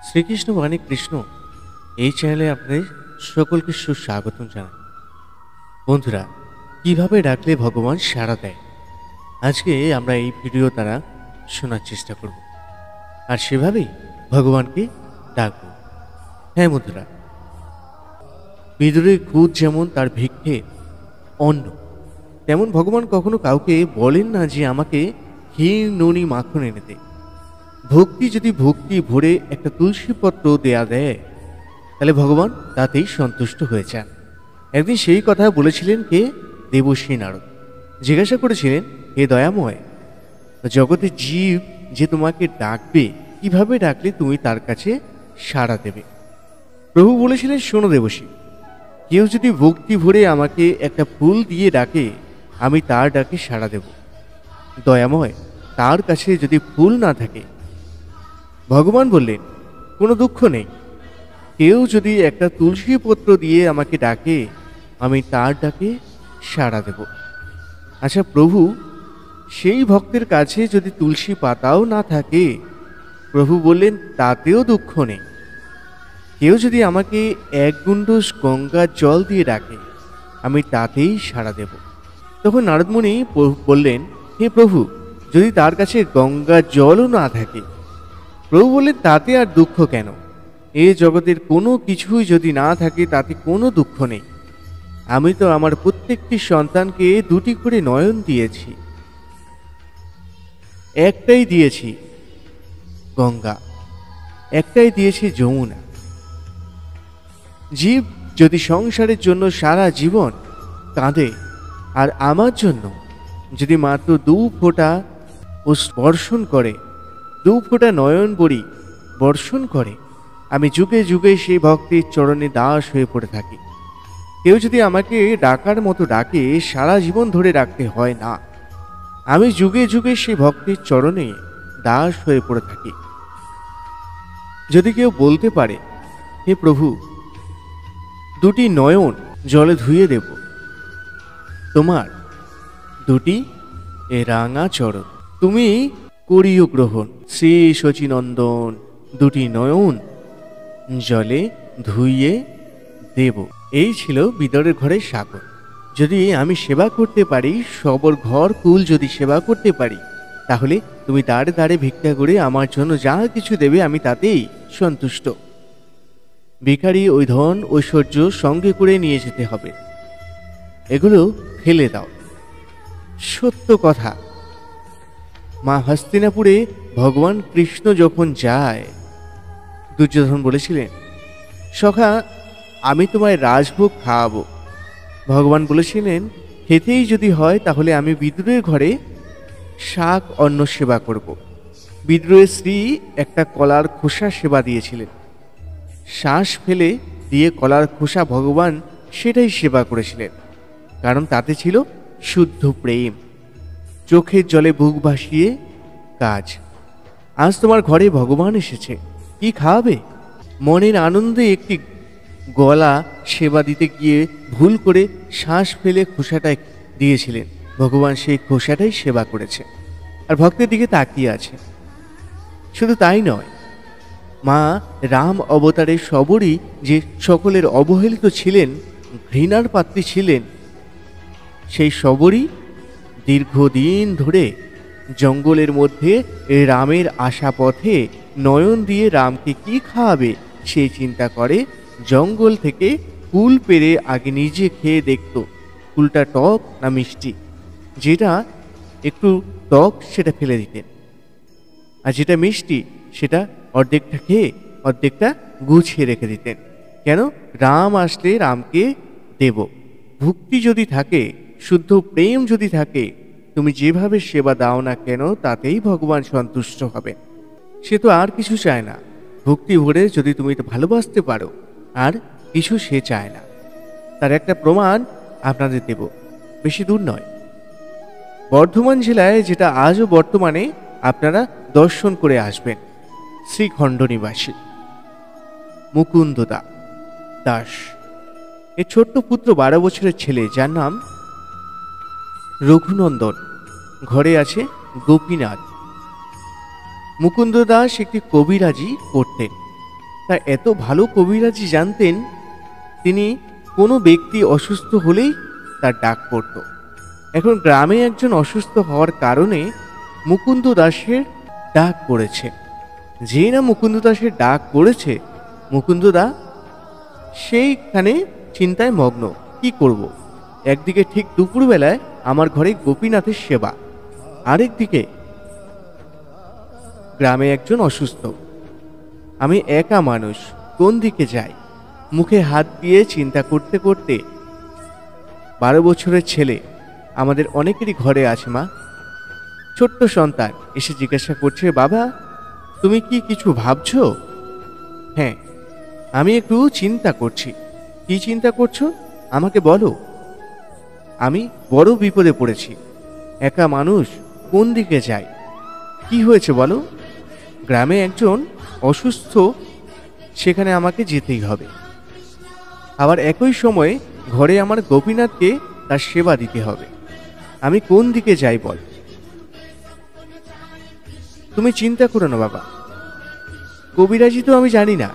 শ্রীকৃষ্ণ মানে কৃষ্ণ এই চ্যানেলে আপনাদের সকলকে সুস্বাগতম জানাই। বন্ধুরা, কিভাবে ডাকলে ভগবান সাড়া দেয়, আজকে আমরা এই ভিডিও দ্বারা শোনার চেষ্টা করব, আর সেভাবেই ভগবানকে ডাকব। হ্যাঁ বন্ধুরা, বিদুরের খুদ যেমন তার ভিক্ষে অন্ন, তেমন ভগবান কখনো কাউকে বলেন না যে আমাকে ক্ষীর নুনি মাখন এনে দে। ভক্তি যদি ভক্তি ভরে একটা তুলসী পত্র দেয়া দেয়, তাহলে ভগবান তাতেই সন্তুষ্ট হয়ে যান। একদিন সেই কথা বলেছিলেন কে? দেবশ্রী নারদ। জিজ্ঞাসা করেছিলেন, হে দয়াময়, জগতের জীব যে তোমাকে ডাকবে, কিভাবে ডাকলে তুমি তার কাছে সাড়া দেবে? প্রভু বলেছিলেন, শোনো দেবশ্রী, কেউ যদি ভক্তি ভরে আমাকে একটা ফুল দিয়ে ডাকে, আমি তার ডাকে সাড়া দেব। দয়াময়, তার কাছে যদি ফুল না থাকে, ভগবান বললেন, কোনো দুঃখ নেই, কেউ যদি একটা তুলসী পত্র দিয়ে আমাকে ডাকে, আমি তার ডাকে সাড়া দেব। আচ্ছা প্রভু, সেই ভক্তের কাছে যদি তুলসী পাতাও না থাকে, প্রভু বললেন তাতেও দুঃখ নেই, কেউ যদি আমাকে এক গুণ্ডুস গঙ্গার জল দিয়ে ডাকে, আমি তাতেই সাড়া দেব। তখন নারদমুনি বললেন, হে প্রভু, যদি তার কাছে গঙ্গার জলও না থাকে? প্রভু বললেন, তাতে আর দুঃখ কেন? এ জগতের কোনো কিছুই যদি না থাকে, তাতে কোনো দুঃখ নেই। আমি তো আমার প্রত্যেকটি সন্তানকে দুটি করে নয়ন দিয়েছি, একটাই দিয়েছি গঙ্গা, একটাই দিয়েছি যমুনা। জীব যদি সংসারের জন্য সারা জীবন কাঁদে, আর আমার জন্য যদি মাত্র 2 ফোঁটা বর্ষণ করে, 2 ফোঁটা নয়ন বড়ি বর্ষণ করে, আমি যুগে যুগে সেই ভক্তির চরণে দাস হয়ে পড়ে থাকি। কেউ যদি আমাকে ডাকার মতো ডাকে, সারা জীবন ধরে ডাকতে হয় না, আমি যুগে যুগে সেই ভক্তির চরণে দাস হয়ে পড়ে থাকি। যদি কেউ বলতে পারে, হে প্রভু, 2টি নয়ন জলে ধুয়ে দেব, তোমার 2টি রাঙা চরণ, তুমি করিও গ্রহণ, শ্রী শচীনন্দন 2টি নয়ন জলে ধুইয়ে দেব। এই ছিল বিদরের ঘরের সাগর। যদি আমি সেবা করতে পারি, সবর ঘর কুল যদি সেবা করতে পারি, তাহলে তুমি দাঁড়ে দাঁড়ে ভিক্ষা করে আমার জন্য যা কিছু দেবে, আমি তাতেই সন্তুষ্ট। ভিখারি ওই ধন ঐশ্বর্য সঙ্গে করে নিয়ে যেতে হবে, এগুলো ফেলে দাও। সত্য কথা, মা হস্তিনাপুরে ভগবান কৃষ্ণ যখন যায়, দুর্যোধন বলেছিলেন, সখা, আমি তোমায় রাজভোগ খাওয়াবো। ভগবান বলেছিলেন, খেতেই যদি হয় তাহলে আমি বিদুরের ঘরে শাক অন্ন সেবা করব। বিদুরের স্ত্রী একটা কলার খোসা সেবা দিয়েছিলেন, শ্বাস ফেলে দিয়ে কলার খোসা ভগবান সেটাই সেবা করেছিলেন, কারণ তাতে ছিল শুদ্ধ প্রেম। চোখের জলে বুক ভাসিয়ে কাজ। আজ তোমার ঘরে ভগবান এসেছে, কি খাওয়াবে? মনের আনন্দে একটি গলা সেবা দিতে গিয়ে ভুল করে শ্বাস ফেলে খোসাটা দিয়েছিলেন, ভগবান সেই খোসাটাই সেবা করেছে, আর ভক্তের দিকে তাকিয়ে আছে। শুধু তাই নয়, মা রাম অবতারের সবরই যে সকলের অবহেলিত ছিলেন, ঘৃণার পাত্রী ছিলেন, সেই সবরই দীর্ঘদিন ধরে জঙ্গলের মধ্যে রামের আশা পথে নয়ন দিয়ে রামকে কি খাওয়াবে সেই চিন্তা করে জঙ্গল থেকে কুল পেরে আগে নিজে খেয়ে দেখত কুলটা টক না মিষ্টি। যেটা একটু টক সেটা ফেলে দিতেন, আর যেটা মিষ্টি সেটা অর্ধেকটা খেয়ে অর্ধেকটা গুছিয়ে রেখে দিতেন। কেন? রাম আসলে রামকে দেব। ভক্তি যদি থাকে, শুদ্ধ প্রেম যদি থাকে, তুমি যেভাবে সেবা দাও না কেন, তাতেই ভগবান সন্তুষ্ট হবে। সে তো আর কিছু চায় না। ভক্তি ভরে যদি তুমি ভালোবাসতে পারো, আর কিছু সে চায় না। তার একটা প্রমাণ আপনাদের দেব, বেশি দূর নয়। বর্ধমান জেলায়, যেটা আজও বর্তমানে আপনারা দর্শন করে আসবেন, শ্রীখণ্ড নিবাসী মুকুন্দ দাস। এর ছোট্ট পুত্র 12 বছরের ছেলে, যার নাম রঘুনন্দন। ঘরে আছে গোপীনাথ। মুকুন্দ দাস একটি কবিরাজি করতেন। তা এত ভালো কবিরাজি জানতেন, তিনি কোনো ব্যক্তি অসুস্থ হলেই তার ডাক পড়ত। এখন গ্রামে একজন অসুস্থ হওয়ার কারণে মুকুন্দ দাসের ডাক পড়েছে। যেই না মুকুন্দ দাসের ডাক পড়েছে, মুকুন্দদা সেইখানে চিন্তায় মগ্ন, কি করব। একদিকে ঠিক দুপুরবেলায় আমার ঘরে গোপীনাথের সেবা, আরেকদিকে গ্রামে একজন অসুস্থ, আমি একা মানুষ, কোন দিকে যাই। মুখে হাত দিয়ে চিন্তা করতে করতে 12 বছরের ছেলে আমাদের অনেকেরই ঘরে আছে মা। ছোট্ট সন্তান এসে জিজ্ঞাসা করছে, বাবা তুমি কি কিছু ভাবছো? হ্যাঁ, আমি একটু চিন্তা করছি। কি চিন্তা করছো আমাকে বলো। আমি বড় বিপদে পড়েছি, একা মানুষ, কোন দিকে যাই। কি হয়েছে বলো। গ্রামে একজন অসুস্থ, সেখানে আমাকে যেতেই হবে। আবার একই সময়ে ঘরে আমার গোপীনাথকে তার সেবা দিতে হবে। আমি কোন দিকে যাই বল। তুমি চিন্তা করো না বাবা, কবিরাজি তো আমি জানি না।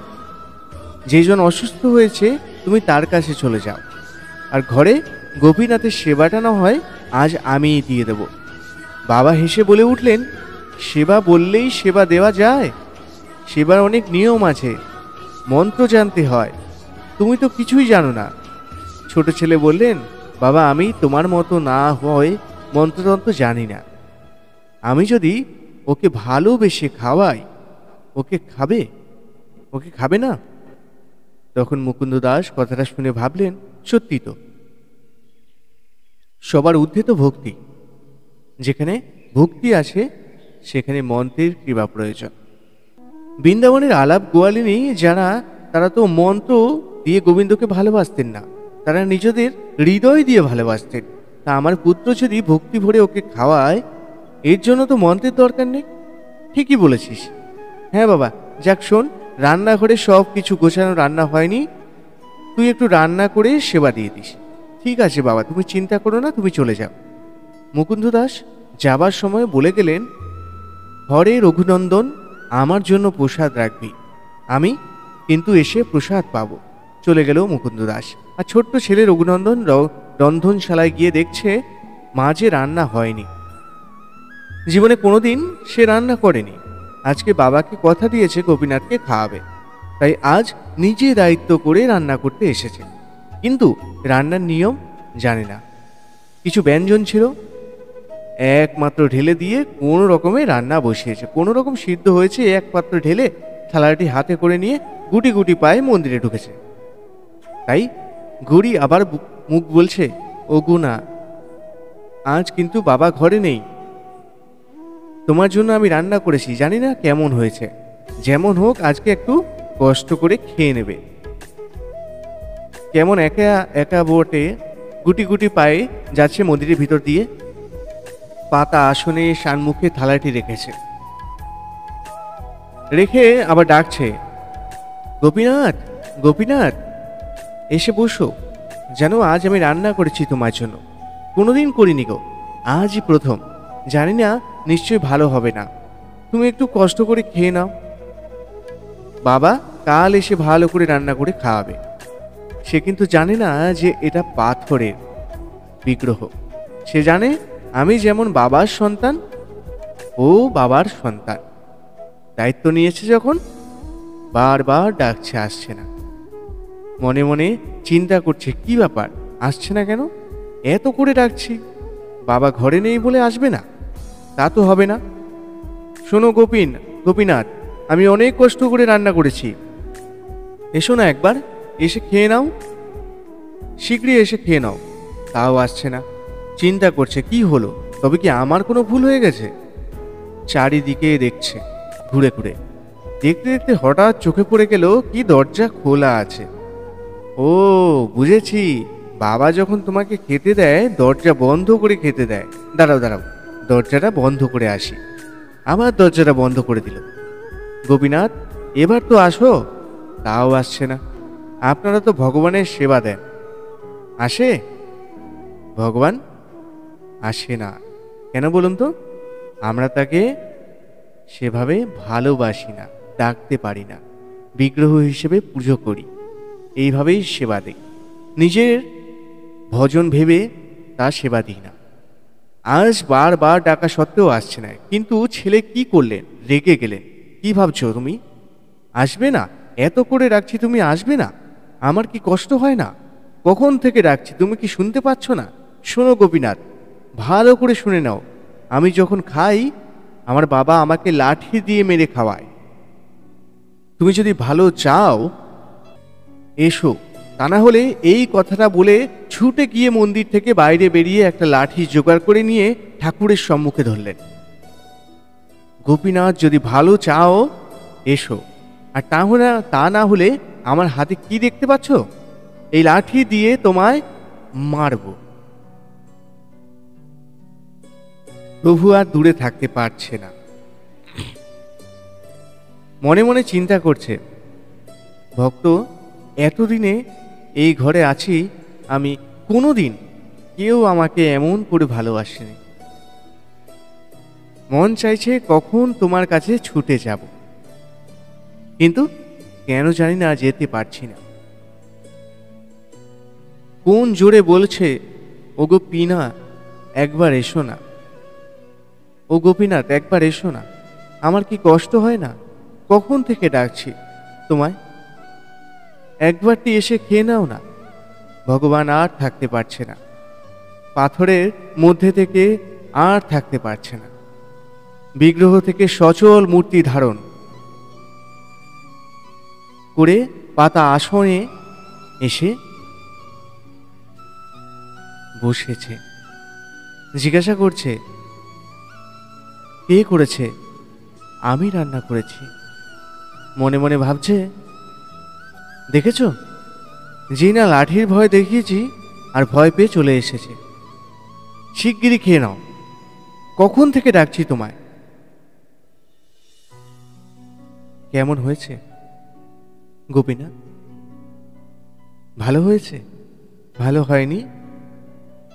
যেজন অসুস্থ হয়েছে তুমি তার কাছে চলে যাও, আর ঘরে গোপীনাথের সেবাটা না হয় আজ আমিই দিয়ে দেব। বাবা হেসে বলে উঠলেন, সেবা বললেই সেবা দেওয়া যায়? সেবার অনেক নিয়ম আছে, মন্ত্র জানতে হয়, তুমি তো কিছুই জানো না। ছোট ছেলে বললেন, বাবা আমি তোমার মতো না হয় মন্ত্রতন্ত্র জানি না। আমি যদি ওকে ভালোবেসে খাওয়াই, ওকে খাবে? ওকে খাবে না? তখন মুকুন্দ দাস কথাটা শুনে ভাবলেন, সত্যি তো, সবার ঊর্ধ্বে তো ভক্তি, যেখানে ভক্তি আছে সেখানে মন্ত্রের কৃপা প্রয়োজন। বৃন্দাবনের আলাপ গোয়ালিনী যারা, তারা তো মন্ত্র দিয়ে গোবিন্দকে ভালোবাসতেন না, তারা নিজেদের হৃদয় দিয়ে ভালোবাসতেন। তা আমার পুত্র যদি ভক্তি ভরে ওকে খাওয়ায়, এর জন্য তো মন্ত্রের দরকার নেই। ঠিকই বলেছিস। হ্যাঁ বাবা, যাক শোন, রান্নাঘরে সব কিছু গোছানো, রান্না হয়নি, তুই একটু রান্না করে সেবা দিয়ে দিস। ঠিক আছে বাবা, তুমি চিন্তা করো না, তুমি চলে যাও। মুকুন্দ দাস যাবার সময় বলে গেলেন, হরে রঘুনন্দন, আমার জন্য প্রসাদ রাখবি, আমি কিন্তু এসে প্রসাদ পাবো। চলে গেল মুকুন্দ দাস। আর ছোট্ট ছেলে রঘুনন্দন রন্ধনশালায় গিয়ে দেখছে মা যে রান্না হয়নি। জীবনে কোনোদিন সে রান্না করেনি। আজকে বাবাকে কথা দিয়েছে গোপীনাথকে খাওয়াবে, তাই আজ নিজে দায়িত্ব করে রান্না করতে এসেছে, কিন্তু রান্নার নিয়ম জানে না। কিছু ব্যঞ্জন ছিল, একমাত্র ঢেলে দিয়ে কোনো রকমে রান্না বসিয়েছে। কোনো রকম সিদ্ধ হয়েছে, এক পাত্র ঢেলে থালাটি হাতে করে নিয়ে গুটি গুটি পায়ে মন্দিরে ঢুকেছে। তাই ঘুড়ি আবার মুখ বলছে, ও গুনা, আজ কিন্তু বাবা ঘরে নেই, তোমার জন্য আমি রান্না করেছি, জানি না কেমন হয়েছে, যেমন হোক আজকে একটু কষ্ট করে খেয়ে নেবে। কেমন একা একা বটে, গুটি গুটি পায়ে যাচ্ছে মন্দিরের ভিতর দিয়ে, পাতা আসনে সানমুখে থালাটি রেখেছে, রেখে আবার ডাকছে, গোপীনাথ, গোপীনাথ এসে বসো, যেন আজ আমি রান্না করেছি তোমার জন্য, কোনোদিন করিনি গো, আজই প্রথম, জানি না নিশ্চয়ই ভালো হবে না, তুমি একটু কষ্ট করে খেয়ে নাও, বাবা কাল এসে ভালো করে রান্না করে খাওয়াবে। সে কিন্তু জানে না যে এটা পাথরের বিগ্রহ। সে জানে আমি যেমন বাবার সন্তান, ও বাবার সন্তান। দায়িত্ব নিয়েছে যখন, বারবার ডাকছে, আসছে না। মনে মনে চিন্তা করছে, কি ব্যাপার, আসছে না কেন? এত করে ডাকছি, বাবা ঘরে নেই বলে আসবে না? তা তো হবে না। শোনো গোপীনাথ, আমি অনেক কষ্ট করে রান্না করেছি, এসো না একবার, এসে খেয়ে নাও, শীঘ্রই এসে খেয়ে নাও। তাও আসছে না। চিন্তা করছে, কি হলো, তবে কি আমার কোনো ভুল হয়ে গেছে? চারিদিকে দেখছে, ঘুরে ঘুরে দেখতে দেখতে হঠাৎ চোখে পড়ে গেল কি দরজা খোলা আছে। ও বুঝেছি, বাবা যখন তোমাকে খেতে দেয় দরজা বন্ধ করে খেতে দেয়। দাঁড়াও দাঁড়াও, দরজাটা বন্ধ করে আসি। আবার দরজাটা বন্ধ করে দিল। গোপীনাথ এবার তো আসো। তাও আসছে না। আপনারা তো ভগবানের সেবা দেন, আসে? ভগবান আসে না কেন বলুন তো? আমরা তাকে সেভাবে ভালোবাসি না, ডাকতে পারি না। বিগ্রহ হিসেবে পুজো করি, এইভাবেই সেবা দিই। নিজের ভজন ভেবে তার সেবা দিই না। আজ বারবার ডাকা সত্ত্বেও আসছে না, কিন্তু ছেলে কি করলেন? রেগে গেলেন। কি ভাবছো তুমি? আসবে না? এত করে ডাকছি, তুমি আসবে না? আমার কি কষ্ট হয় না? কখন থেকে ডাকছি, তুমি কি শুনতে পাচ্ছ না? শোনো গোপীনাথ, ভালো করে শুনে নাও। আমি যখন খাই, আমার বাবা আমাকে লাঠি দিয়ে মেরে খাওয়ায়। তুমি যদি ভালো চাও এসো, তা না হলে, এই কথাটা বলে ছুটে গিয়ে মন্দির থেকে বাইরে বেরিয়ে একটা লাঠি জোগাড় করে নিয়ে ঠাকুরের সম্মুখে ধরলেন। গোপীনাথ, যদি ভালো চাও এসো, আর তা না হলে আমার হাতে কি দেখতে পাচ্ছ? এই লাঠি দিয়ে তোমায় মারব। প্রভু আর দূরে থাকতে পারছে না। মনে মনে চিন্তা করছে, ভক্ত, এতদিনে এই ঘরে আছি আমি, কোনোদিন কেউ আমাকে এমন করে ভালোবাসেনি। মন চাইছে কখন তোমার কাছে ছুটে যাব, কিন্তু কেন জানি না, যেতে পারছি না। কোন জোরে বলছে, ওগো পিনা, একবার এসো না। ও গোপীনাথ, একবার এসো না। আমার কি কষ্ট হয় না? কখন থেকে ডাকছি তোমায়, একবারটি এসে খেয়ে নাও না। ভগবান আর থাকতে পারছে না, পাথরের মধ্যে থেকে আর থাকতে পারছে না। বিগ্রহ থেকে সচল মূর্তি ধারণ করে পাতা আসনে এসে বসেছে। জিজ্ঞাসা করছে, কে করেছে? আমি রান্না করেছি। মনে মনে ভাবছে, দেখেছ, যে না লাঠির ভয় দেখিয়েছি আর ভয় পেয়ে চলে এসেছে। শিগগিরই খেয়ে নাও, কখন থেকে ডাকছি তোমায়। কেমন হয়েছে গোপীনাথ? ভালো হয়েছে? ভালো হয়নি?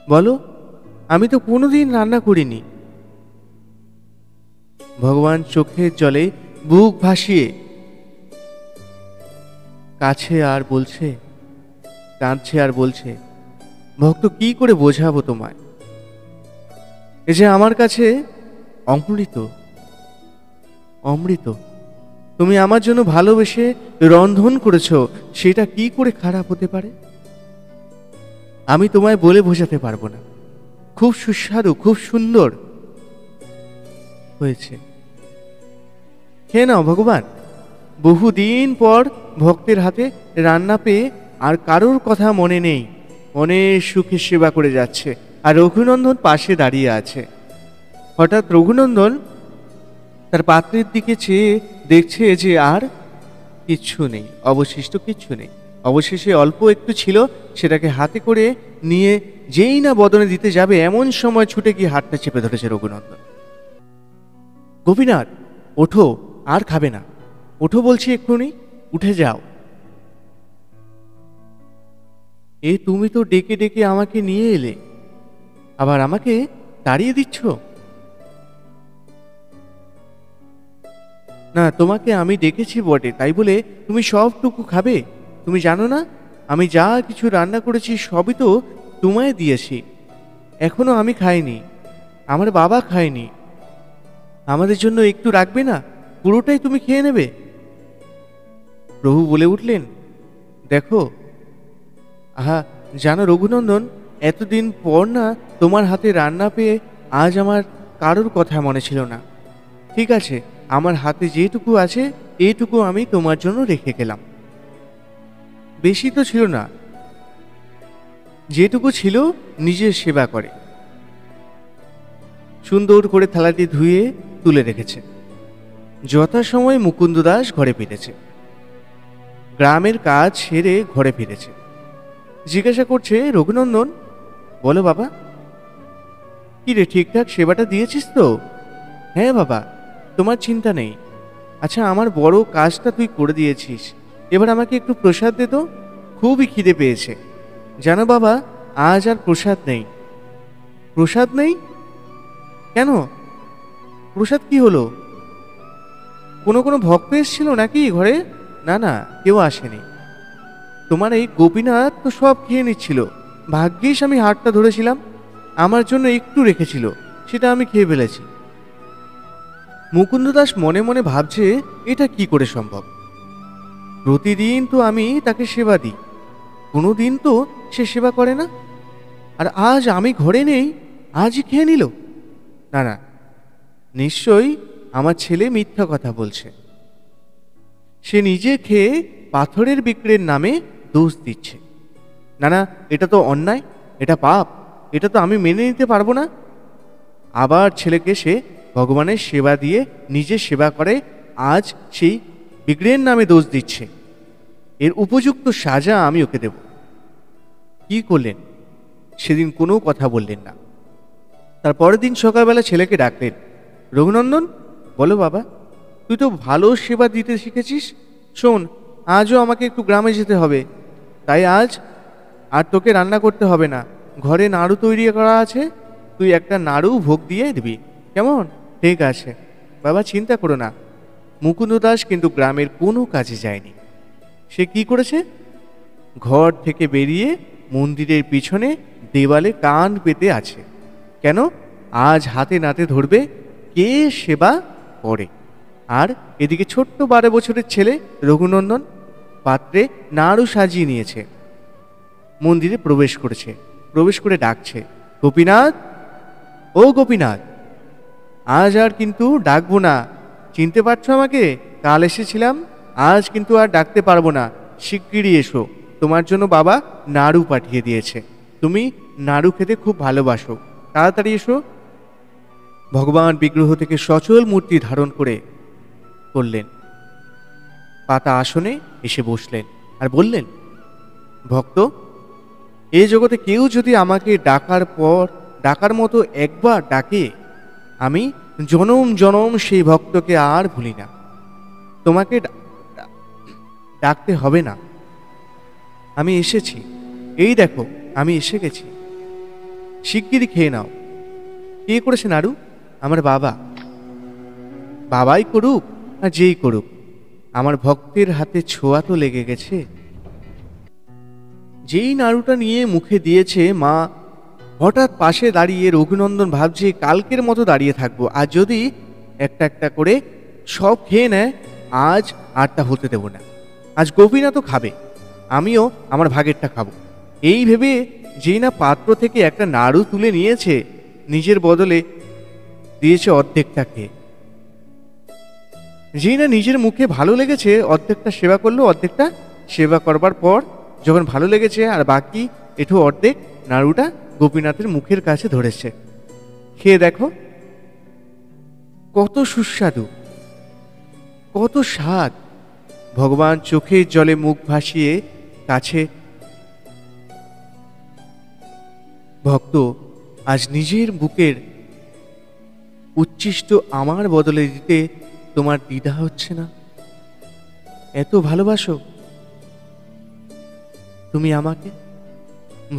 বলো, আমি তো কোনোদিন রান্না করিনি। ভগবান চোখের জলে বুক ভাসিয়ে কাছে আর বলছে, কাঁদছে আর বলছে, ভক্ত, কি করে বোঝাবো তোমায়? এ যে আমার কাছে অমৃত, অমৃত। তুমি আমার জন্য ভালোবেসে রন্ধন করেছ, সেটা কি করে খারাপ হতে পারে? আমি তোমায় বলে বোঝাতে পারবো না। খুব সুস্বাদু, খুব সুন্দর হয়েছে। খেয়ে নাও ভগবান। বহুদিন পর ভক্তের হাতে রান্না পেয়ে আর কারোর কথা মনে নেই, অনেক সুখে সেবা করে যাচ্ছে। আর রঘুনন্দন পাশে দাঁড়িয়ে আছে। হঠাৎ রঘুনন্দন তার পাত্রের দিকে চেয়ে দেখছে যে আর কিচ্ছু নেই, অবশিষ্ট কিচ্ছু নেই। অবশেষে অল্প একটু ছিল, সেটাকে হাতে করে নিয়ে যেই না বদনে দিতে যাবে, এমন সময় ছুটে গিয়ে হাতটা চেপে ধরেছে রঘুনন্দন। গোপীনাথ, ওঠো, আর খাবে না। ওঠো বলছি, এক্ষুনি উঠে যাও। এ তুমি তো ডেকে ডেকে আমাকে নিয়ে এলে, আবার আমাকে তাড়িয়ে দিচ্ছ? না, তোমাকে আমি ডেকেছি বটে, তাই বলে তুমি সবটুকু খাবে? তুমি জানো না, আমি যা কিছু রান্না করেছি সবই তো তোমায় দিয়েছি। এখনো আমি খাইনি, আমার বাবা খায়নি। আমাদের জন্য একটু রাখবে না? পুরোটাই তুমি খেয়ে নেবে? প্রভু বলে উঠলেন, দেখো, আহা, জানো রঘুনন্দন, এতদিন পর না তোমার হাতে রান্না পেয়ে আজ আমার কারোর কথা মনে ছিল না। ঠিক আছে, আমার হাতে যেটুকু আছে এইটুকু আমি তোমার জন্য রেখে গেলাম। বেশি তো ছিল না, যেটুকু ছিল নিজের সেবা করে সুন্দর করে থালাটি ধুয়ে তুলে রেখেছে। যথাসময়ে মুকুন্দ দাস ঘরে ফিরেছে, গ্রামের কাজ সেরে ঘরে ফিরেছে। জিজ্ঞাসা করছে, রঘুনন্দন, বলো বাবা, কি রে, ঠিকঠাক সেবাটা দিয়েছিস তো? হ্যাঁ বাবা, তোমার চিন্তা নেই। আচ্ছা, আমার বড় কাজটা তুই করে দিয়েছিস, এবার আমাকে একটু প্রসাদ দে তো, খুবই খিদে পেয়েছে। জানো বাবা, আজ আর প্রসাদ নেই। প্রসাদ নেই কেন? প্রসাদ কি হলো? কোনো ভক্ত এসেছিল নাকি ঘরে? না না, কেউ আসেনি। তোমার এই গোপীনাথ তো সব খেয়ে নিচ্ছিল। ভাগ্যিস আমি হাতটা ধরেছিলাম, আমার জন্য একটু রেখেছিল, সেটা আমি খেয়ে ফেলেছি। মুকুন্দ দাস মনে মনে ভাবছে, এটা কি করে সম্ভব? প্রতিদিন তো আমি তাকে সেবা দিই, কোনো দিন তো সে সেবা করে না, আর আজ আমি ঘরে নেই, আজই খেয়ে নিল। না না, নিশ্চয়ই আমার ছেলে মিথ্যা কথা বলছে। সে নিজে খেয়ে পাথরের বিক্রির নামে দোষ দিচ্ছে। না না, এটা তো অন্যায়, এটা পাপ, এটা তো আমি মেনে নিতে পারবো না। আবার ছেলেকে সে ভগবানের সেবা দিয়ে নিজে সেবা করে, আজ সেই বিগ্রহের নামে দোষ দিচ্ছে। এর উপযুক্ত সাজা আমি ওকে দেব। কি করলেন? সেদিন কোনো কথা বললেন না। তার পরের দিন সকালবেলা ছেলেকে ডাকলেন। রঘুনন্দন, বলো বাবা, তুই তো ভালো সেবা দিতে শিখেছিস। শোন, আজও আমাকে একটু গ্রামে যেতে হবে, তাই আজ আর তোকে রান্না করতে হবে না। ঘরে নাড়ু তৈরি করা আছে, তুই একটা নাড়ু ভোগ দিয়ে দিবি, কেমন? ঠিক আছে বাবা, চিন্তা করো না। মুকুন্দ দাস কিন্তু গ্রামের কোনো কাজে যায়নি। সে কি করেছে? ঘর থেকে বেরিয়ে মন্দিরের পিছনে দেওয়ালে কান পেতে আছে। কেন? আজ হাতে নাতে ধরবে কে সেবা করে। আর এদিকে ছোট্ট 12 বছরের ছেলে রঘুনন্দন পাত্রে নাড়ু সাজিয়ে নিয়েছে, মন্দিরে প্রবেশ করেছে। প্রবেশ করে ডাকছে, গোপীনাথ, ও গোপীনাথ, আজ আর কিন্তু ডাকবো না। চিনতে পারছো আমাকে? কাল এসেছিলাম, আজ কিন্তু আর ডাকতে পারবো না। শিগগিরই এসো, তোমার জন্য বাবা নাড়ু পাঠিয়ে দিয়েছে। তুমি নাড়ু খেতে খুব ভালোবাসো, তাড়াতাড়ি এসো। ভগবান বিগ্রহ থেকে সচল মূর্তি ধারণ করলেন, পাতা আসনে এসে বসলেন আর বললেন, ভক্ত, এ জগতে কেউ যদি আমাকে ডাকার মতো একবার ডাকে, আমি জনম জনম সেই ভক্তকে আর ভুলি না। তোমাকে ডাকতে হবে না, আমি এসেছি। এই দেখো, আমি এসে গেছি, শিগগিরই খেয়ে নাও। কে করেছে নাড়ু? আমার বাবা। বাবাই করুক আর যেই করুক, আমার ভক্তের হাতে ছোঁয়া তো লেগে গেছে। যেই নাড়ুটা নিয়ে মুখে দিয়েছে মা, হঠাৎ পাশে দাঁড়িয়ে রঘুনন্দন ভাবছে, কালকের মতো দাঁড়িয়ে থাকবো, আর যদি একটা একটা করে সব খেয়ে নেয়, আজ আরটা হতে দেব না। আজ গোপীনাথও খাবে, আমিও আমার ভাগেরটা খাবো। এই ভেবে যেই না পাত্র থেকে একটা নাড়ু তুলে নিয়েছে, নিজের বদলে দিয়েছে অর্ধেকটা খেয়ে। যেই না নিজের মুখে ভালো লেগেছে, অর্ধেকটা সেবা করলো। অর্ধেকটা সেবা করবার পর যখন ভালো লেগেছে, আর বাকি একটু অর্ধেক নাড়ুটা গোপীনাথের মুখের কাছে ধরেছে। খেয়ে দেখো, কত সুস্বাদু, কত স্বাদ। ভগবান চোখের জলে মুখ ভাসিয়ে কাছে, ভক্ত, আজ নিজের বুকের উচ্ছিষ্ট আমার বদলে দিতে তোমার দ্বিধা হচ্ছে না? এত ভালোবাসো তুমি আমাকে।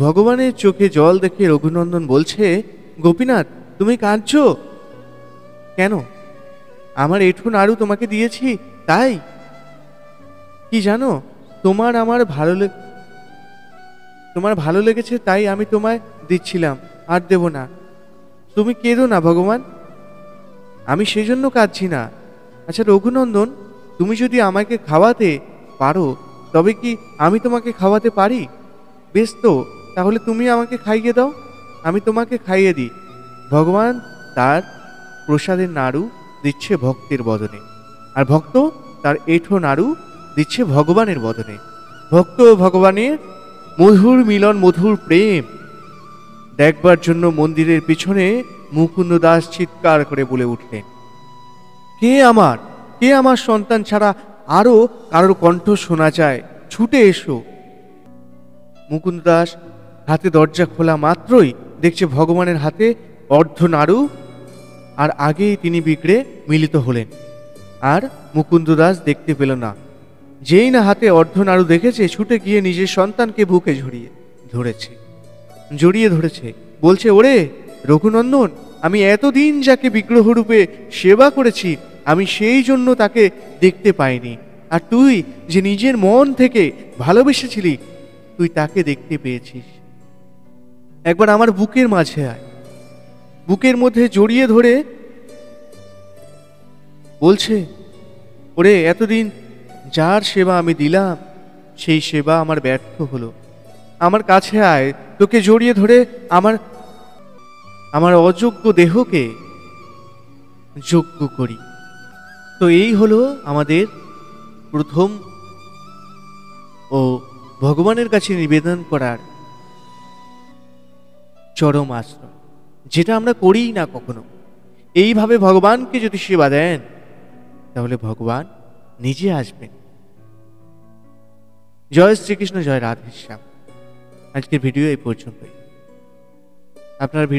ভগবানের চোখে জল দেখে রঘুনন্দন বলছে, গোপীনাথ, তুমি কাঁদছো কেন? আমার এঁঠো নাড়ু তোমাকে দিয়েছি তাই? কি জানো, তোমার ভালো লেগেছে তাই আমি তোমায় দিচ্ছিলাম, আর দেব না। তুমি কেঁদো না ভগবান, আমি সেজন্য কাঁদছি না। আচ্ছা রঘুনন্দন, তুমি যদি আমাকে খাওয়াতে পারো, তবে কি আমি তোমাকে খাওয়াতে পারি? বেশ তো, তাহলে তুমি আমাকে খাইয়ে দাও, আমি তোমাকে খাইয়ে দিই। ভগবান তার প্রসাদের নাড়ু দিচ্ছে ভক্তের বদনে, আর ভক্ত তার এঁঠো নাড়ু দিচ্ছে ভগবানের বদনে। ভক্ত ও ভগবানের মধুর মিলন, মধুর প্রেম দেখবার জন্য মন্দিরের পিছনে মুকুন্দ দাস চিৎকার করে বলে উঠলেন, কে আমার সন্তান ছাড়া আরো কারোর কণ্ঠ শোনা যায়, ছুটে এসো। মুকুন্দ দাস হাতে দরজা খোলা মাত্রই দেখছে ভগবানের হাতে অর্ধ নাড়ু, আর আগেই তিনি বিগড়ে মিলিত হলেন। আর মুকুন্দ দাস দেখতে পেল না। যেই না হাতে অর্ধ নাড়ু দেখেছে, ছুটে গিয়ে নিজের সন্তানকে বুকে জড়িয়ে ধরেছে, বলছে, ওরে রঘুনন্দন, আমি এতদিন যাকে বিগ্রহ রূপে সেবা করেছি, আমি সেই জন্য তাকে দেখতে পাইনি। আর তুই যে নিজের মন থেকে ভালোবেসেছিলি, তুই তাকে দেখতে পেয়েছিস। একবার আমার বুকের মাঝে আয়, বুকের মধ্যে জড়িয়ে ধরে বলছে, ওরে এতদিন যার সেবা আমি দিলাম, সেই সেবা আমার ব্যর্থ হলো। আমার কাছে আয়, তোকে জড়িয়ে ধরে আমার আমার অযোগ্য দেহকে যোগ্য করি। তো এই হলো আমাদের প্রথম ও ভগবানের কাছে নিবেদন করার চরম আশ্রয়, যেটা আমরা করিই না কখনো। এইভাবে ভগবানকে যদি সেবা দেন, তাহলে ভগবান নিজে আসবেন। জয় শ্রীকৃষ্ণ, জয় রাধেশ্যাম। আজকের ভিডিও এই পর্যন্তই। আপনার ভিডিও